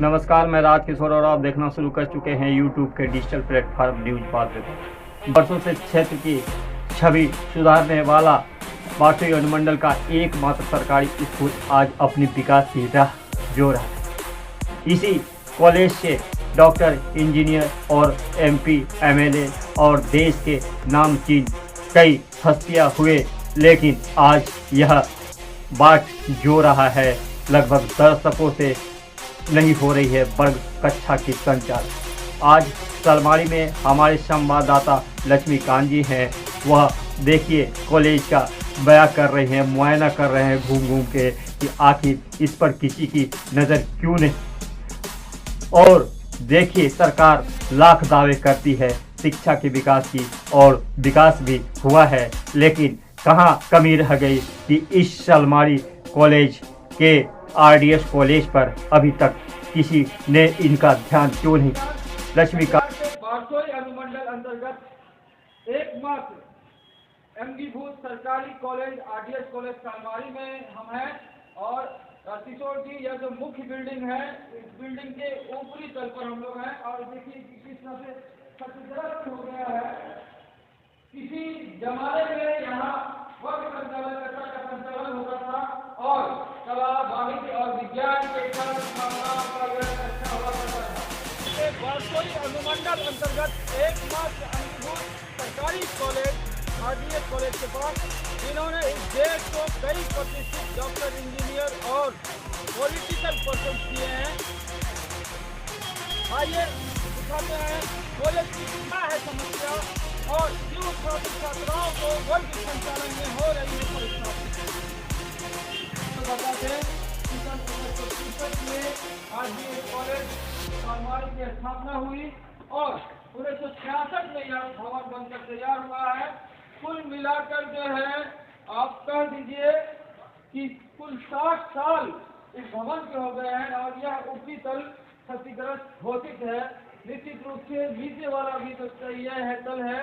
नमस्कार, मैं राज किशोर और आप देखना शुरू कर चुके हैं यूट्यूब के डिजिटल प्लेटफॉर्म न्यूज पात्र। वर्षों से क्षेत्र की छवि सुधारने वाला बाटोई अनुमंडल का एकमात्र सरकारी स्कूल आज अपनी विकास की राह जोड़ रहा है। इसी कॉलेज से डॉक्टर, इंजीनियर और एमपी, एमएलए और देश के नामचीन कई हस्तियां हुए, लेकिन आज यह बाट जो रहा है लगभग दशकों से नहीं हो रही है वर्ग कक्षा की संचालन। आज सलमाड़ी में हमारे संवाददाता लक्ष्मीकांत जी हैं। वह देखिए कॉलेज का बयां कर रहे हैं, मुआयना कर रहे हैं घूम घूम के कि आखिर इस पर किसी की नज़र क्यों नहीं। और देखिए सरकार लाख दावे करती है शिक्षा के विकास की, और विकास भी हुआ है, लेकिन कहाँ कमी रह गई कि इस सलमाड़ी कॉलेज के आरडीएस कॉलेज पर अभी तक किसी ने इनका ध्यान क्यों नहीं। लक्ष्मीकांत बाटोई अनुमंडल अंतर्गत एकमात्र अंगीभूत सरकारी कॉलेज आरडीएस कॉलेज सलमाड़ी में हम हैं। और किशोर जी, यह जो मुख्य बिल्डिंग है, इस बिल्डिंग के ऊपरी तल पर हम लोग हैं। और देखिए किस तरह से क्षतिग्रस्त हो गया है। किसी जमाने में यहाँ वर्ग संचालन का संचालन होता था और कला, वाणिज्य और विज्ञान के बाटोई अनुमंडल अंतर्गत एकमात्र अंगीभूत सरकारी कॉलेज आरडीएस कॉलेज के पास इन्होंने इस देश को कई प्रतिष्ठित डॉक्टर, इंजीनियर और पॉलिटिकल पर्सन किए हैं। आइए दिखाते हैं कॉलेज की क्या है समस्या और क्यों छात्राओं को वर्ग संचालन में हो रही है परेशानी। तो बताते हैं कि सन 1963 में आरडीएस कॉलेज सलमाड़ी की स्थापना हुई और 1966 में यह भवन बनकर तैयार हुआ है। कुल मिलाकर जो है आप कह दीजिए कि कुल 60 साल इस भवन के हो गए हैं और यह ऊपरी तल क्षतिग्रस्त घोषित है। निश्चित रूप से नीचे वाला भी तो यह है तल है,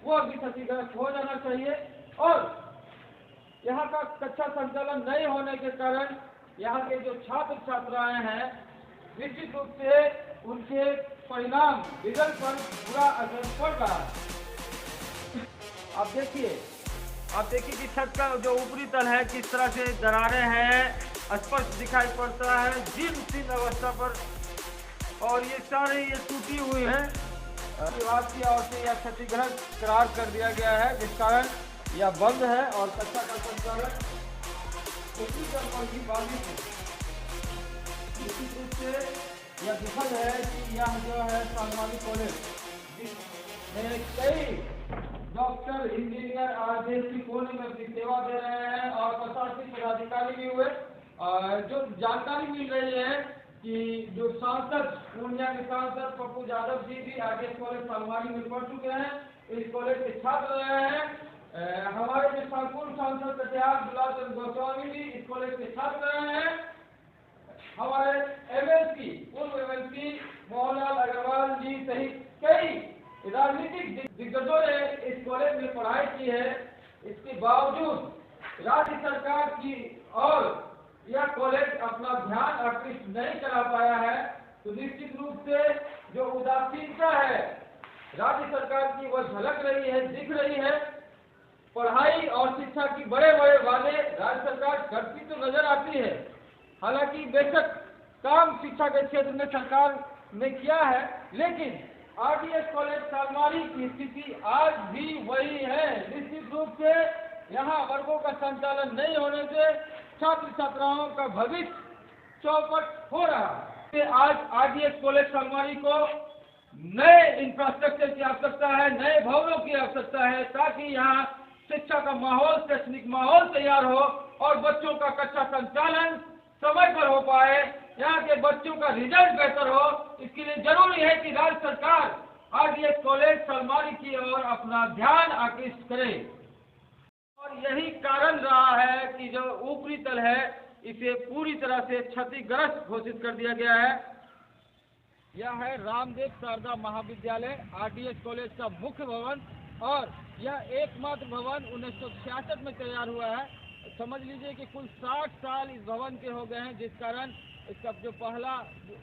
वह भी क्षतिग्रस्त हो जाना चाहिए। और यहाँ का कक्षा संचालन नहीं होने के कारण यहाँ के जो छात्र छात्राएं हैं, निश्चित रूप से उनके परिणाम रिजल्ट पर बुरा असर पड़ रहा है। आप देखिए कि छत का जो ऊपरी तल है किस तरह से दरारें हैं, स्पष्ट दिखाई पड़ता है जीर्ण अवस्था पर। और ये सारे टूटी हुई है। विभाग की ओर से यह क्षतिग्रस्त करार कर दिया गया है, जिस कारण यह बंद है और कक्षा का संचालन उसी तल पर ही बाधित है। निश्चित रूप से यह दुखद है कि यह जो है सलमाड़ी कॉलेज जिसमें कई डॉक्टर, इंजीनियर आज देश की कोने में अपनी सेवा दे रहे हैं और प्रशासनिक पदाधिकारी भी हुए। जो जानकारी मिल रही है कि जो सांसद, पूर्णिया के सांसद पप्पू यादव जी भी आरडीएस कॉलेज सलमाड़ी में पढ़ चुके हैं, इस कॉलेज के छात्र रहे हैं। हमारे जो पूर्व सांसद कटिहार दुलाल चंद्र गोस्वामी भी इस कॉलेज के छात्र रहे हैं। हमारे एमएलसी, पूर्व एमएलसी मोहनलाल अग्रवाल जी सहित कई राजनीतिक दिग्गजों ने इस कॉलेज में पढ़ाई की है। इसके बावजूद राज्य सरकार की और यह कॉलेज अपना ध्यान आकृष्ट नहीं करा पाया है। तो निश्चित रूप से जो उदासीनता है राज्य सरकार की, वह झलक रही है, दिख रही है। पढ़ाई और शिक्षा की बड़े बड़े वादे राज्य सरकार करती तो नजर आती है, हालांकि बेशक काम शिक्षा के क्षेत्र में सरकार ने किया है, लेकिन आरडीएस कॉलेज सलमाड़ी की स्थिति आज भी वही है। निश्चित रूप से यहाँ वर्गों का संचालन नहीं होने से छात्र छात्राओं का भविष्य चौपट हो रहा है। आज आरडीएस कॉलेज सलमाड़ी को नए इंफ्रास्ट्रक्चर की आवश्यकता है, नए भवनों की आवश्यकता है, ताकि यहाँ शिक्षा का माहौल, शैक्षणिक माहौल तैयार हो और बच्चों का कक्षा संचालन समय पर हो पाए, यहाँ के बच्चों का रिजल्ट बेहतर हो। इसके लिए जरूरी है कि राज्य सरकार आरडीएस कॉलेज सलमाड़ी की ओर अपना ध्यान आकृष्ट करे। और यही कारण रहा है कि जो ऊपरी तल है इसे पूरी तरह से क्षतिग्रस्त घोषित कर दिया गया है। यह है रामदेव शारदा महाविद्यालय आरडीएस कॉलेज का मुख्य भवन और यह एकमात्र भवन 1966 में तैयार हुआ है। समझ लीजिए कि कुल 60 साल इस भवन के हो गए हैं, जिस कारण इसका जो पहला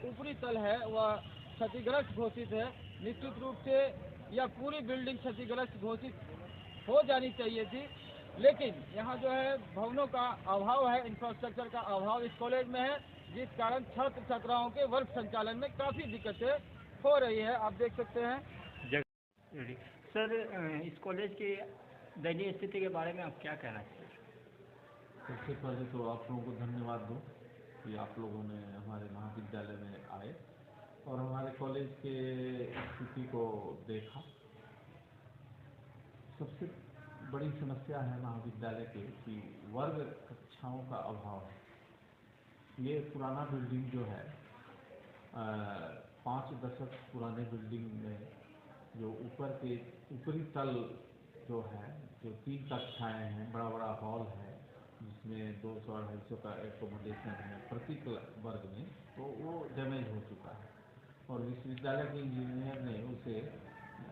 ऊपरी तल है वह क्षतिग्रस्त घोषित है। निश्चित रूप से यह पूरी बिल्डिंग क्षतिग्रस्त घोषित हो जानी चाहिए थी, लेकिन यहाँ जो है भवनों का अभाव है, इंफ्रास्ट्रक्चर का अभाव इस कॉलेज में है, जिस कारण छात्र छात्राओं के वर्ग संचालन में काफ़ी दिक्कतें हो रही है। आप देख सकते हैं। सर, इस कॉलेज की दयनीय स्थिति के बारे में आप क्या कहना चाहिए? सबसे पहले तो आप लोगों को धन्यवाद दूँ कि आप लोगों ने हमारे महाविद्यालय में आए और हमारे कॉलेज के स्थिति को देखा। सबसे बड़ी समस्या है महाविद्यालय के कि वर्ग कक्षाओं का अभाव है। ये पुराना बिल्डिंग जो है 5 दशक पुराने बिल्डिंग में जो ऊपर के ऊपरी तल जो है, जो 3 कक्षाएँ हैं, बड़ा बड़ा हॉल है जिसमें 200-250 का एकोमोडेशन है प्रति वर्ग में, तो वो डैमेज हो चुका है और विश्वविद्यालय के इंजीनियर ने उसे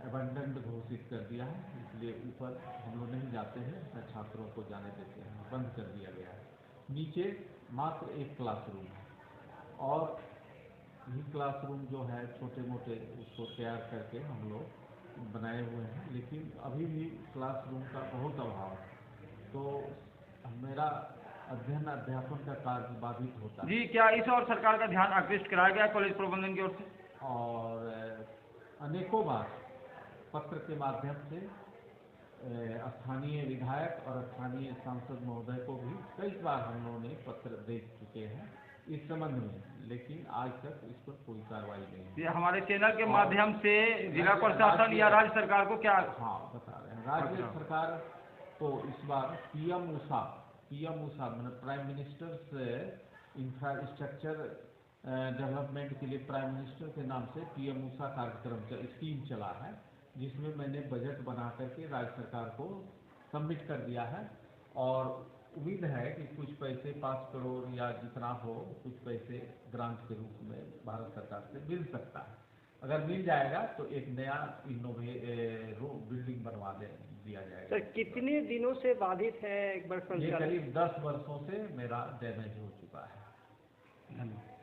अबंडन्ड घोषित कर दिया है। इसलिए ऊपर हम लोग नहीं जाते हैं, न छात्रों को जाने देते हैं, बंद कर दिया गया है। नीचे मात्र एक क्लासरूम है और ये क्लासरूम जो है छोटे मोटे उसको तैयार करके हम लोग बनाए हुए हैं, लेकिन अभी भी क्लासरूम का बहुत अभाव है। तो मेरा अध्ययन अध्यापन का कार्य बाधित होता है। जी, क्या इस और सरकार का ध्यान आकृष्ट कराया गया कॉलेज प्रबंधन की ओर से? और अनेकों बार पत्र के माध्यम से स्थानीय विधायक और स्थानीय सांसद महोदय को भी कई बार हम लोगों ने पत्र दे चुके हैं इस संबंध में, लेकिन आज तक इस पर कोई कार्रवाई नहीं है। ये हमारे चैनल के माध्यम से जिला प्रशासन या राज्य सरकार को क्या? हाँ, बता रहे हैं। राज्य सरकार तो इस बार पीएम ऊषा मतलब प्राइम मिनिस्टर्स इंफ्रास्ट्रक्चर डेवलपमेंट के लिए प्राइम मिनिस्टर के नाम से पीएम ऊषा कार्यक्रम स्कीम चला है, जिसमें मैंने बजट बना करके राज्य सरकार को सबमिट कर दिया है और उम्मीद है कि कुछ पैसे 5 करोड़ या जितना हो कुछ पैसे ग्रांट के रूप में भारत सरकार से मिल सकता है। अगर मिल जाएगा तो एक नया बिल्डिंग बनवा दिया जाएगा। सर, कितने दिनों से बाधित है एक बार? ये करीब 10 वर्षों से मेरा डैमेज हो चुका है। धन्यवाद।